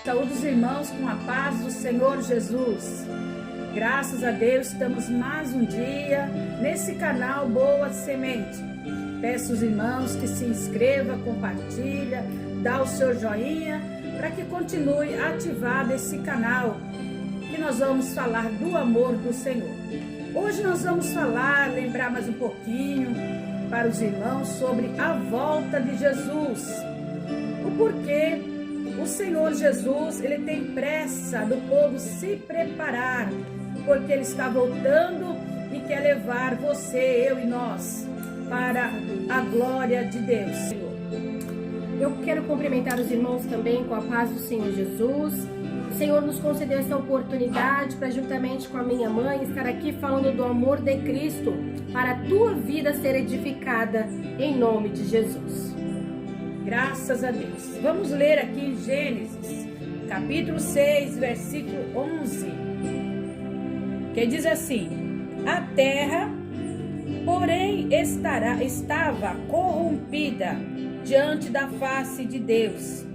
Saúde os irmãos com a paz do Senhor Jesus. Graças a Deus, estamos mais um dia nesse canal Boa Semente. Peço aos irmãos que se inscreva, compartilha, dá o seu joinha para que continue ativado esse canal, que nós vamos falar do amor do Senhor. Hoje nós vamos lembrar mais um pouquinho para os irmãos sobre a volta de Jesus. O porquê o Senhor Jesus, ele tem pressa do povo se preparar, porque ele está voltando e quer levar você, eu e nós para a glória de Deus. Eu quero cumprimentar os irmãos também com a paz do Senhor Jesus. O Senhor nos concedeu essa oportunidade para, juntamente com a minha mãe, estar aqui falando do amor de Cristo para a tua vida ser edificada em nome de Jesus. Graças a Deus. Vamos ler aqui em Gênesis, capítulo 6, versículo 11, que diz assim: a terra, porém, estava corrompida diante da face de Deus,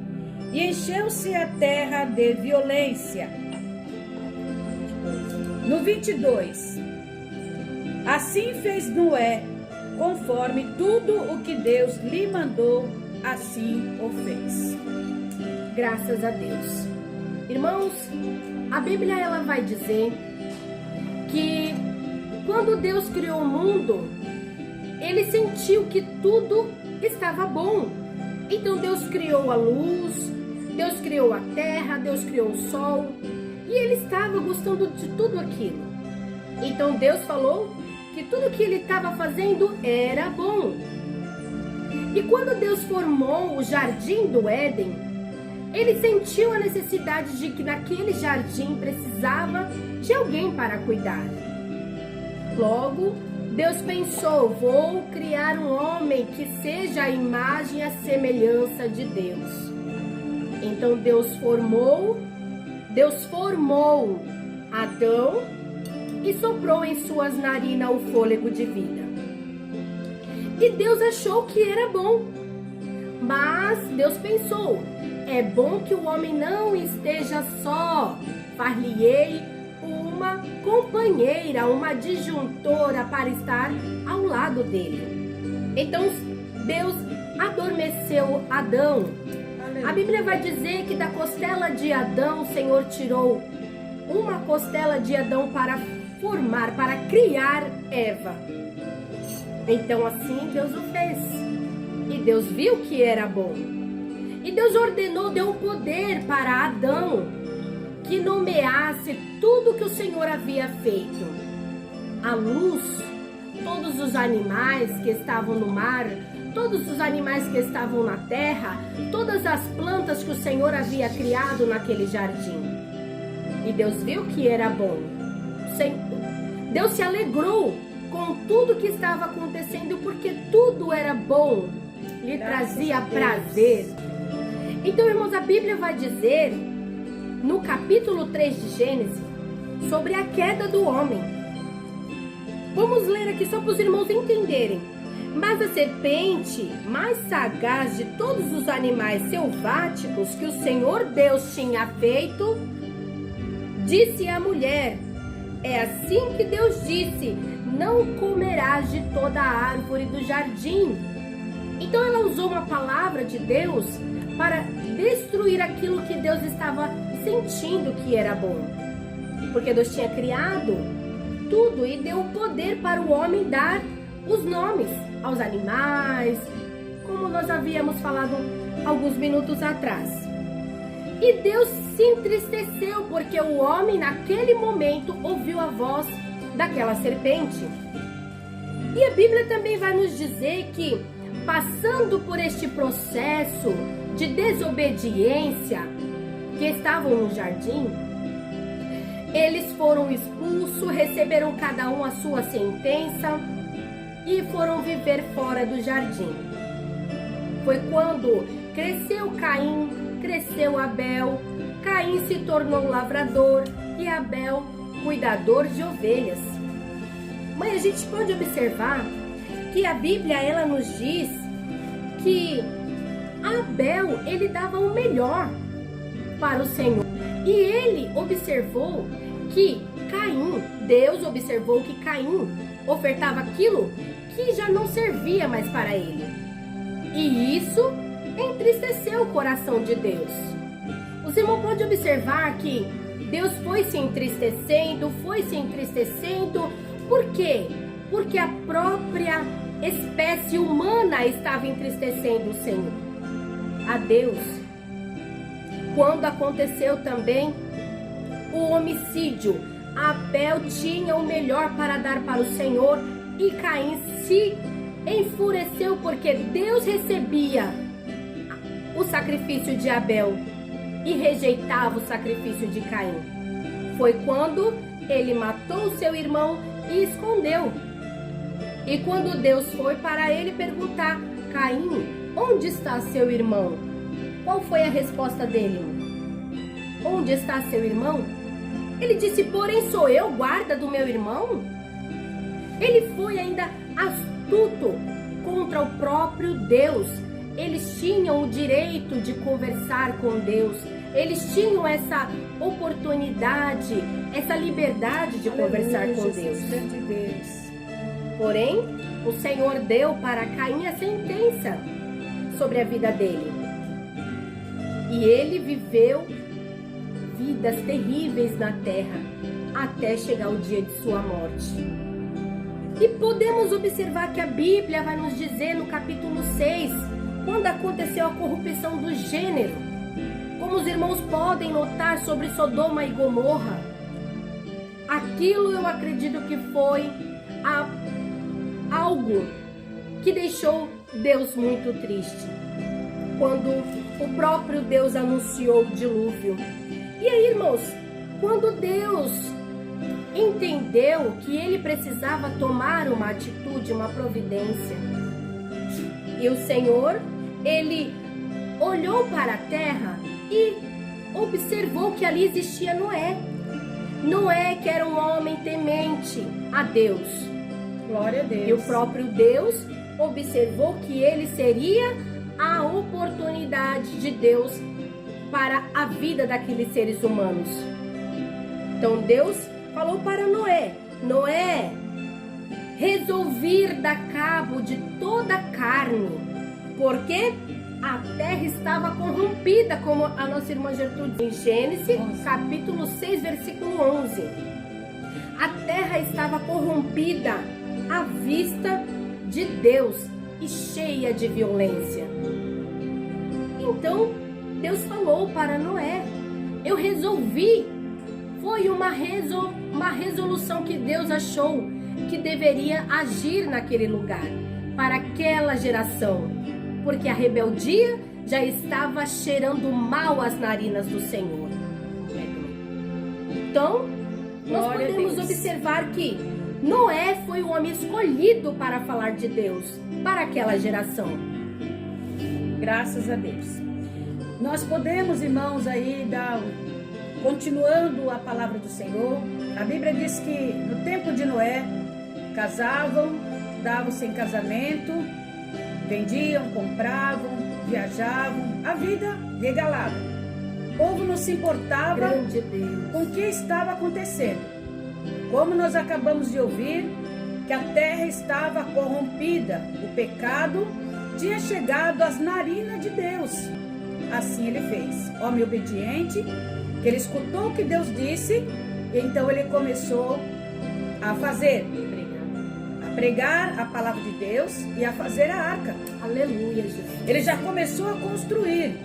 e encheu-se a terra de violência. No 22, assim fez Noé, conforme tudo o que Deus lhe mandou, assim o fez. Graças a Deus. Irmãos, a Bíblia ela vai dizer que quando Deus criou o mundo, ele sentiu que tudo estava bom. Então Deus criou a luz, Deus criou a terra, Deus criou o sol, e ele estava gostando de tudo aquilo. Então Deus falou que tudo que ele estava fazendo era bom. E quando Deus formou o jardim do Éden, ele sentiu a necessidade de que naquele jardim precisava de alguém para cuidar. Logo, Deus pensou: vou criar um homem que seja a imagem e a semelhança de Deus. Então Deus formou Adão e soprou em suas narinas o fôlego de vida. E Deus achou que era bom. Mas Deus pensou: é bom que o homem não esteja só. Far-lhe-ei uma companheira, uma adjuntora para estar ao lado dele. Então Deus adormeceu Adão. A Bíblia vai dizer que da costela de Adão o Senhor tirou uma costela de Adão para formar, para criar Eva. Então assim Deus o fez. E Deus viu que era bom. E Deus ordenou, deu poder para Adão que nomeasse tudo que o Senhor havia feito. A luz, todos os animais que estavam no mar, todos os animais que estavam na terra, todas as plantas que o Senhor havia criado naquele jardim. E Deus viu que era bom. Deus se alegrou com tudo que estava acontecendo, porque tudo era bom, lhe trazia prazer. Então, irmãos, a Bíblia vai dizer, no capítulo 3 de Gênesis, sobre a queda do homem. Vamos ler aqui só para os irmãos entenderem. Mas a serpente, mais sagaz de todos os animais selváticos que o Senhor Deus tinha feito, disse à mulher: é assim que Deus disse, não comerás de toda a árvore do jardim. Então ela usou uma palavra de Deus para destruir aquilo que Deus estava sentindo que era bom. Porque Deus tinha criado tudo e deu o poder para o homem dar os nomes aos animais, como nós havíamos falado alguns minutos atrás. E Deus se entristeceu porque o homem naquele momento ouviu a voz daquela serpente. E a Bíblia também vai nos dizer que, passando por este processo de desobediência que estavam no jardim, eles foram expulsos, receberam cada um a sua sentença e foram viver fora do jardim. Foi quando cresceu Caim, cresceu Abel. Caim se tornou lavrador e Abel cuidador de ovelhas. Mas a gente pode observar que a Bíblia ela nos diz que Abel ele dava o melhor. para o Senhor. E ele observou que Deus observou que Caim ofertava aquilo que já não servia mais para ele. E isso entristeceu o coração de Deus. Você não pode observar que Deus foi se entristecendo. Por quê? Porque a própria espécie humana estava entristecendo o Senhor. A Deus. Quando aconteceu também o homicídio, Abel tinha o melhor para dar para o Senhor e Caim se enfureceu porque Deus recebia o sacrifício de Abel e rejeitava o sacrifício de Caim. Foi quando ele matou seu irmão e escondeu. E quando Deus foi para ele perguntar: Caim, onde está seu irmão? Qual foi a resposta dele? Onde está seu irmão? Ele disse: porém sou eu guarda do meu irmão? Ele foi ainda astuto contra o próprio Deus. Eles tinham o direito de conversar com Deus. Eles tinham essa oportunidade, essa liberdade de conversar com Deus. Porém, o Senhor deu para Caim a sentença sobre a vida dele. E ele viveu vidas terríveis na terra até chegar o dia de sua morte. E podemos observar que a Bíblia vai nos dizer no capítulo 6, quando aconteceu a corrupção do gênero, como os irmãos podem notar sobre Sodoma e Gomorra. Aquilo eu acredito que foi algo que deixou Deus muito triste, quando o próprio Deus anunciou o dilúvio. E aí, irmãos, quando Deus entendeu que ele precisava tomar uma atitude, uma providência, e o Senhor, ele olhou para a terra e observou que ali existia Noé. Noé, que era um homem temente a Deus. Glória a Deus. E o próprio Deus observou que ele seria a oportunidade de Deus para a vida daqueles seres humanos. Então Deus falou para Noé: Noé, resolvi dar cabo de toda a carne, porque a terra estava corrompida, como a nossa irmã Gertrude em Gênesis, capítulo 6, versículo 11. A terra estava corrompida à vista de Deus e cheia de violência. Então Deus falou para Noé: eu resolvi. Foi uma resolução que Deus achou que deveria agir naquele lugar, para aquela geração, porque a rebeldia já estava cheirando mal às narinas do Senhor. Então, nós podemos observar que Noé foi o homem escolhido para falar de Deus para aquela geração. Graças a Deus. Nós podemos, irmãos, aí continuando a palavra do Senhor, a Bíblia diz que no tempo de Noé, casavam, davam-se em casamento, vendiam, compravam, viajavam, a vida regalada. O povo não se importava com o que estava acontecendo. Como nós acabamos de ouvir, que a terra estava corrompida, o pecado tinha chegado às narinas de Deus. Assim ele fez, homem obediente, que ele escutou o que Deus disse, e então ele começou a pregar a palavra de Deus e a fazer a arca. Aleluia, Jesus. Ele já começou a construir.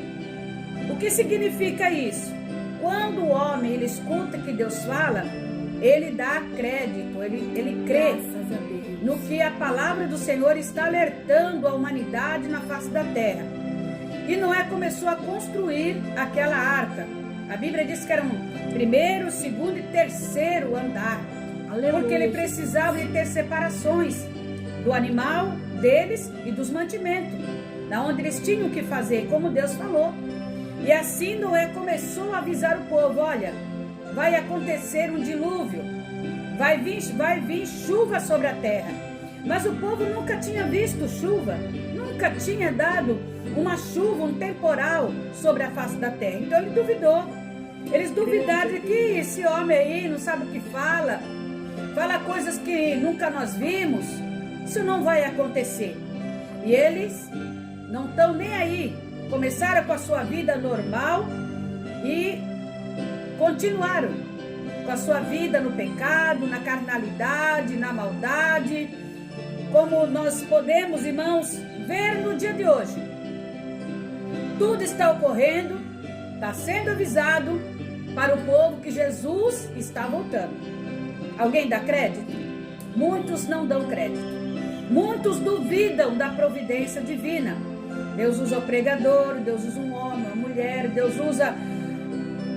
O que significa isso? Quando o homem ele escuta que Deus fala, ele dá crédito, ele crê no que a palavra do Senhor está alertando a humanidade na face da terra. E Noé começou a construir aquela arca. A Bíblia diz que era um primeiro, segundo e terceiro andar. Aleluia. Porque ele precisava de ter separações do animal, deles e dos mantimentos, da onde eles tinham que fazer, como Deus falou. E assim Noé começou a avisar o povo: olha, vai acontecer um dilúvio, vai vir chuva sobre a terra. Mas o povo nunca tinha visto chuva, nunca tinha dado uma chuva, um temporal sobre a face da terra. Então ele duvidou. Eles duvidaram de que esse homem aí não sabe o que fala coisas que nunca nós vimos. Isso não vai acontecer. E eles não estão nem aí. Começaram com a sua vida normal e continuaram com a sua vida no pecado, na carnalidade, na maldade, como nós podemos, irmãos, ver no dia de hoje. Tudo está ocorrendo, está sendo avisado para o povo que Jesus está voltando. Alguém dá crédito? Muitos não dão crédito. Muitos duvidam da providência divina. Deus usa o pregador, Deus usa um homem, uma mulher, Deus usa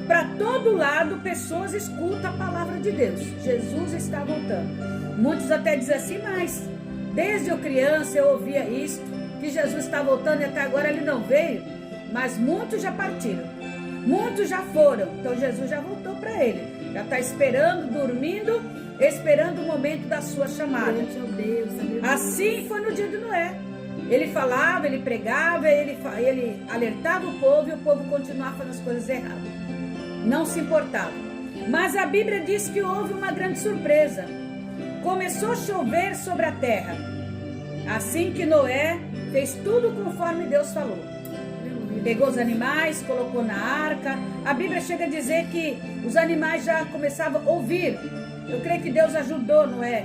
para todo lado, pessoas escutam a palavra de Deus. Jesus está voltando. Muitos até dizem assim, mas desde eu criança eu ouvia isso, que Jesus está voltando e até agora ele não veio. Mas muitos já partiram, muitos já foram. Então Jesus já voltou para ele. Já está esperando, dormindo, esperando o momento da sua chamada. Assim foi no dia de Noé. Ele falava, ele pregava, ele alertava o povo e o povo continuava fazendo as coisas erradas. Não se importava. Mas a Bíblia diz que houve uma grande surpresa. Começou a chover sobre a terra. Assim que Noé fez tudo conforme Deus falou. Pegou os animais, colocou na arca. A Bíblia chega a dizer que os animais já começavam a ouvir. Eu creio que Deus ajudou Noé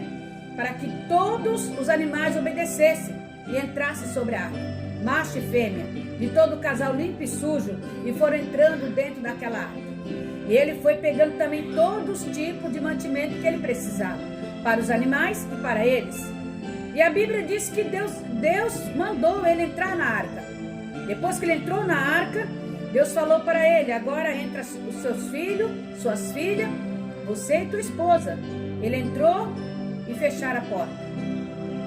para que todos os animais obedecessem e entrassem sobre a arca. Macho e fêmea, de todo o casal limpo e sujo, e foram entrando dentro daquela arca. E ele foi pegando também todos os tipos de mantimento que ele precisava, para os animais e para eles. E a Bíblia diz que Deus mandou ele entrar na arca. Depois que ele entrou na arca, Deus falou para ele, agora entra os seus filhos, suas filhas, você e tua esposa. Ele entrou e fecharam a porta.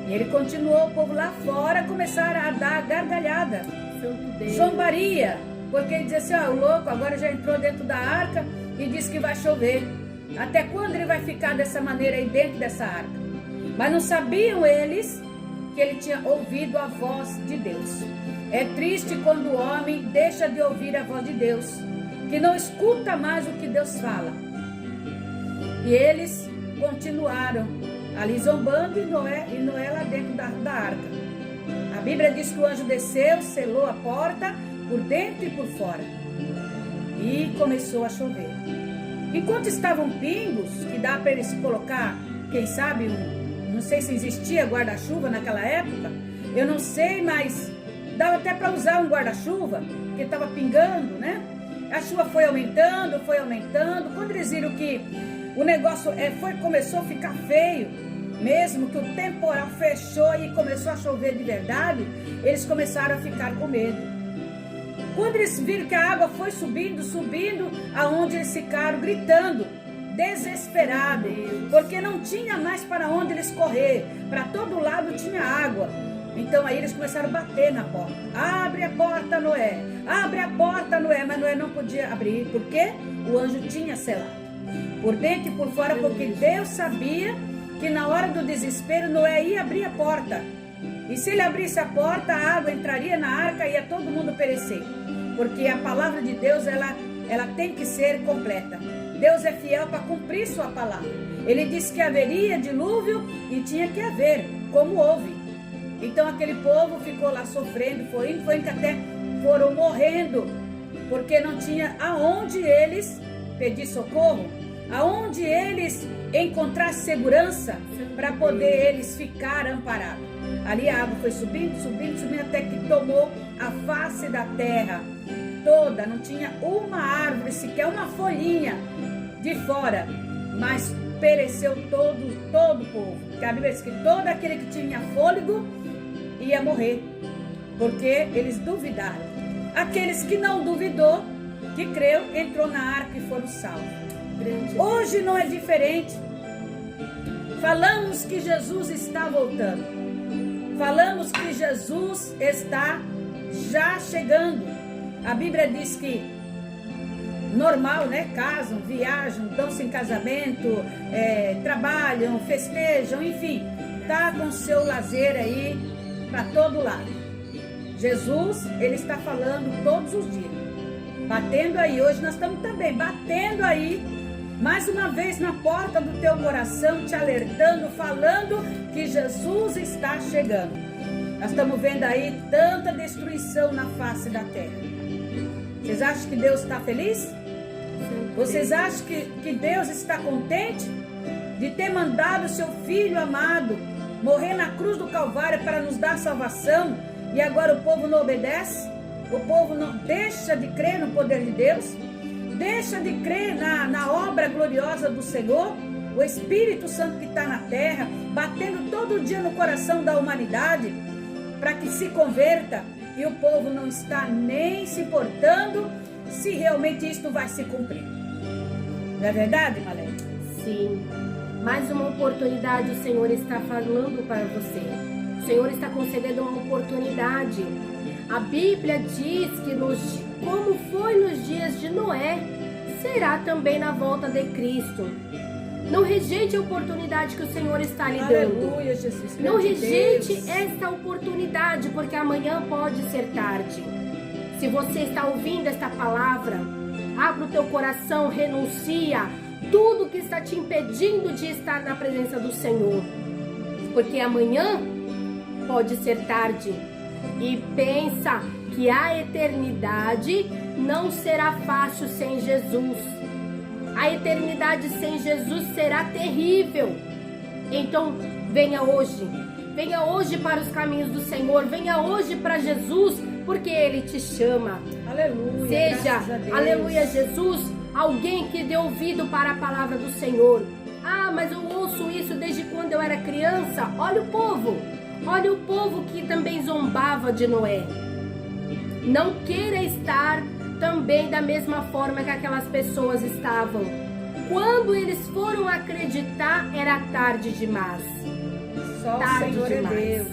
E ele continuou, o povo lá fora começaram a dar gargalhada, zombaria, porque ele dizia assim, o louco agora já entrou dentro da arca e disse que vai chover. Até quando ele vai ficar dessa maneira aí dentro dessa arca? Mas não sabiam eles que ele tinha ouvido a voz de Deus. É triste quando o homem deixa de ouvir a voz de Deus, que não escuta mais o que Deus fala. E eles continuaram ali zombando e Noé lá dentro da arca. A Bíblia diz que o anjo desceu, selou a porta por dentro e por fora. E começou a chover. Enquanto estavam pingos, que dá para eles colocar, quem sabe, não sei se existia guarda-chuva naquela época, eu não sei, mas dava até para usar um guarda-chuva, porque estava pingando, né? A chuva foi aumentando. Quando eles viram que o negócio começou a ficar feio, mesmo que o temporal fechou e começou a chover de verdade, eles começaram a ficar com medo. Quando eles viram que a água foi subindo, aonde eles ficaram gritando, desesperados, porque não tinha mais para onde eles correr, para todo lado tinha água. Então aí eles começaram a bater na porta. Abre a porta, Noé. Abre a porta, Noé. Mas Noé não podia abrir, porque o anjo tinha selado. Por dentro e por fora, porque Deus sabia que na hora do desespero Noé ia abrir a porta. E se ele abrisse a porta, a água entraria na arca e ia todo mundo perecer. Porque a palavra de Deus, ela tem que ser completa. Deus é fiel para cumprir sua palavra. Ele disse que haveria dilúvio e tinha que haver, como houve. Então aquele povo ficou lá sofrendo, foi que até foram morrendo, porque não tinha aonde eles pedir socorro, aonde eles encontrar segurança para poder eles ficar amparados. Ali a água foi subindo, até que tomou a face da terra toda, não tinha uma árvore, sequer uma folhinha de fora, mas pereceu todo o povo. Porque a Bíblia diz que todo aquele que tinha fôlego ia morrer, porque eles duvidaram. Aqueles que não duvidou, que creu, entrou na arca e foram salvos. Hoje não é diferente. Falamos que Jesus está voltando. Falamos que Jesus está já chegando. A Bíblia diz que normal, né? Casam, viajam, dão-se em casamento, trabalham, festejam, enfim. tá com o seu lazer aí para todo lado. Jesus, ele está falando todos os dias. Batendo aí, hoje nós estamos também batendo aí, mais uma vez na porta do teu coração, te alertando, falando que Jesus está chegando. Nós estamos vendo aí tanta destruição na face da terra. Vocês acham que Deus está feliz? Vocês acham que Deus está contente de ter mandado o seu Filho amado morrer na cruz do Calvário para nos dar salvação e agora o povo não obedece? O povo não deixa de crer no poder de Deus? Deixa de crer na obra gloriosa do Senhor? O Espírito Santo que está na terra, batendo todo dia no coração da humanidade para que se converta, e o povo não está nem se importando se realmente isto vai se cumprir. Não é verdade, Malé? Sim. Mais uma oportunidade o Senhor está falando para você. O Senhor está concedendo uma oportunidade. A Bíblia diz que como foi nos dias de Noé, será também na volta de Cristo. Não rejeite a oportunidade que o Senhor está lhe dando. Aleluia, Jesus. Não rejeite esta oportunidade, porque amanhã pode ser tarde. Se você está ouvindo esta palavra, abra o teu coração, renuncia tudo que está te impedindo de estar na presença do Senhor, porque amanhã pode ser tarde. E pensa que a eternidade não será fácil sem Jesus. A eternidade sem Jesus será terrível. Então venha hoje para os caminhos do Senhor, venha hoje para Jesus, porque Ele te chama. Aleluia. Seja, aleluia, Jesus, alguém que dê ouvido para a palavra do Senhor. Ah, mas eu ouço isso desde quando eu era criança. Olha o povo que também zombava de Noé. Não queira estar também da mesma forma que aquelas pessoas estavam. Quando eles foram acreditar, era tarde demais. Só tarde o Senhor demais. é Deus.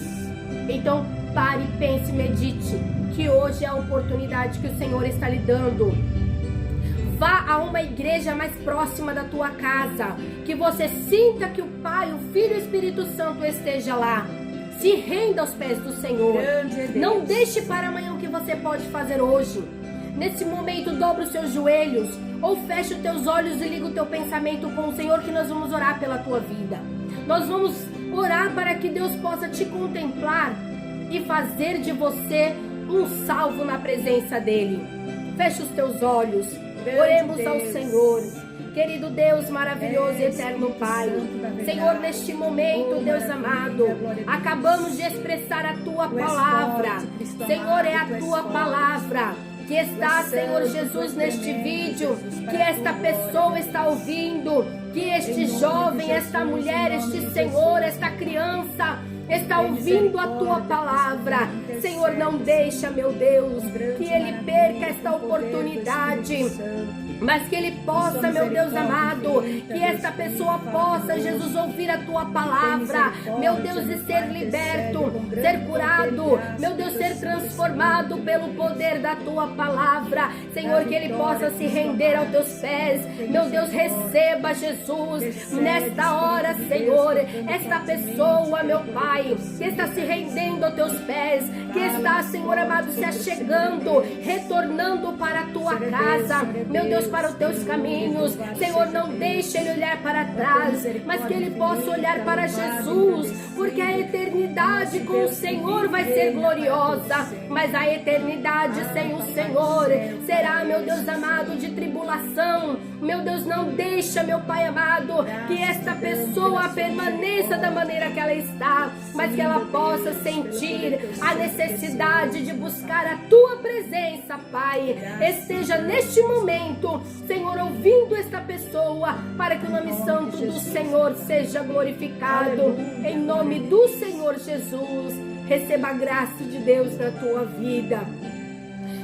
Então, pare, pense, medite, que hoje é a oportunidade que o Senhor está lhe dando. Vá a uma igreja mais próxima da tua casa, que você sinta que o Pai, o Filho e o Espírito Santo esteja lá. Se renda aos pés do Senhor. Grande é Deus. Não deixe para amanhã o que você pode fazer hoje. Nesse momento, dobra os seus joelhos ou feche os teus olhos e liga o teu pensamento com o Senhor, que nós vamos orar pela tua vida. Nós vamos orar para que Deus possa te contemplar e fazer de você um salvo na presença dele. Feche os teus olhos. Oremos ao Senhor. Querido Deus maravilhoso e eterno Pai, Senhor, neste momento, Deus amado, acabamos de expressar a Tua palavra. Senhor, é a Tua palavra que está, Senhor Jesus, neste vídeo, que esta pessoa está ouvindo, que este jovem, esta mulher, este senhor, esta criança está ouvindo a Tua palavra. Senhor, não deixa, meu Deus, que ele perca esta oportunidade, mas que ele possa, meu Deus amado, que esta pessoa possa, Jesus, ouvir a Tua palavra, meu Deus, e ser liberto, ser curado, meu Deus, ser transformado pelo poder da Tua palavra. Senhor, que ele possa se render aos Teus pés. Meu Deus, receba, Jesus, nesta hora, Senhor, esta pessoa, meu Pai, que está se rendendo aos Teus pés, que está, Senhor amado, se achegando, retornando para a Tua casa, meu Deus, para os Teus caminhos. Senhor, não deixe ele olhar para trás, mas que ele possa olhar para Jesus, porque a eternidade com o Senhor vai ser gloriosa, mas a eternidade sem o Senhor será, meu Deus amado, de tribulação. Meu Deus, não deixa, meu Pai amado, que esta pessoa permaneça da maneira que ela está, mas que ela possa sentir a necessidade de buscar a Tua presença, Pai. Esteja neste momento, Senhor, ouvindo esta pessoa, para que o nome santo do Senhor seja glorificado. Em nome do Senhor Jesus, receba a graça de Deus na tua vida.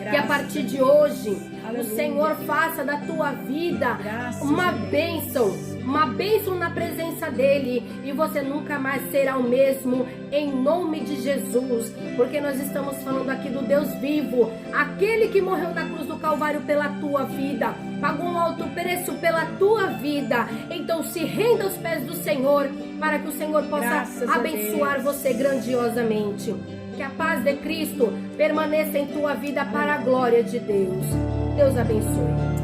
Que a partir de hoje, o Senhor faça da tua vida uma bênção, uma bênção na presença dele, e você nunca mais será o mesmo, em nome de Jesus, porque nós estamos falando aqui do Deus vivo, aquele que morreu na cruz do Calvário pela tua vida, pagou um alto preço pela tua vida. Então se renda aos pés do Senhor, para que o Senhor possa abençoar você grandiosamente. Que a paz de Cristo permaneça em tua vida para a glória de Deus. Deus abençoe.